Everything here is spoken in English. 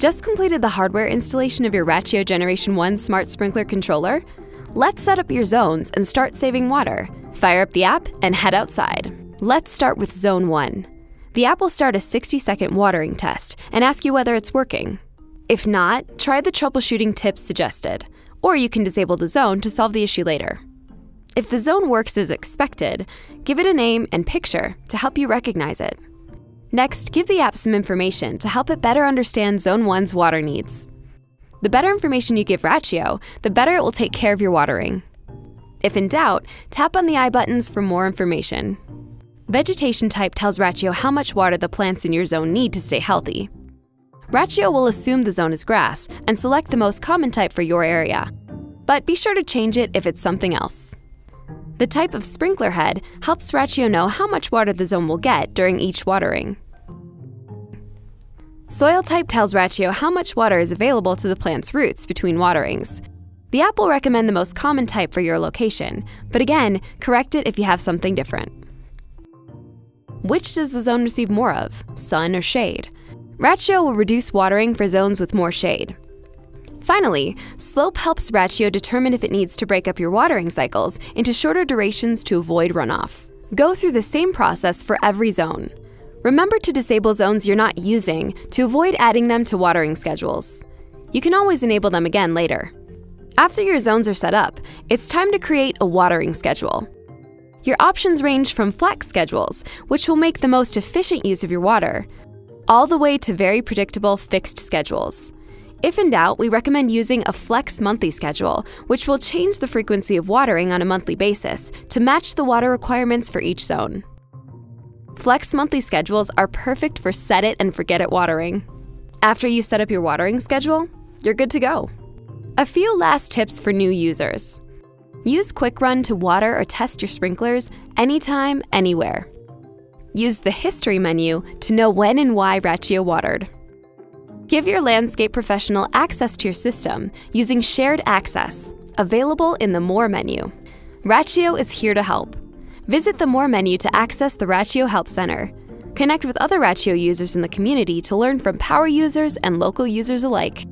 Just completed the hardware installation of your Rachio Generation 1 Smart Sprinkler Controller? Let's set up your zones and start saving water. Fire up the app and head outside. Let's start with Zone 1. The app will start a 60-second watering test and ask you whether it's working. If not, try the troubleshooting tips suggested, or you can disable the zone to solve the issue later. If the zone works as expected, give it a name and picture to help you recognize it. Next, give the app some information to help it better understand Zone 1's water needs. The better information you give Rachio, the better it will take care of your watering. If in doubt, tap on the I buttons for more information. Vegetation Type tells Rachio how much water the plants in your zone need to stay healthy. Rachio will assume the zone is grass and select the most common type for your area, but be sure to change it if it's something else. The type of sprinkler head helps Rachio know how much water the zone will get during each watering. Soil type tells Rachio how much water is available to the plant's roots between waterings. The app will recommend the most common type for your location, but again, correct it if you have something different. Which does the zone receive more of, sun or shade? Rachio will reduce watering for zones with more shade. Finally, slope helps Rachio determine if it needs to break up your watering cycles into shorter durations to avoid runoff. Go through the same process for every zone. Remember to disable zones you're not using to avoid adding them to watering schedules. You can always enable them again later. After your zones are set up, it's time to create a watering schedule. Your options range from flex schedules, which will make the most efficient use of your water, all the way to very predictable fixed schedules. If in doubt, we recommend using a flex monthly schedule, which will change the frequency of watering on a monthly basis to match the water requirements for each zone. Flex monthly schedules are perfect for set it and forget it watering. After you set up your watering schedule, you're good to go. A few last tips for new users. Use Quick Run to water or test your sprinklers anytime, anywhere. Use the History menu to know when and why Rachio watered. Give your landscape professional access to your system using Shared Access, available in the More menu. Rachio is here to help. Visit the More menu to access the Rachio Help Center. Connect with other Rachio users in the community to learn from power users and local users alike.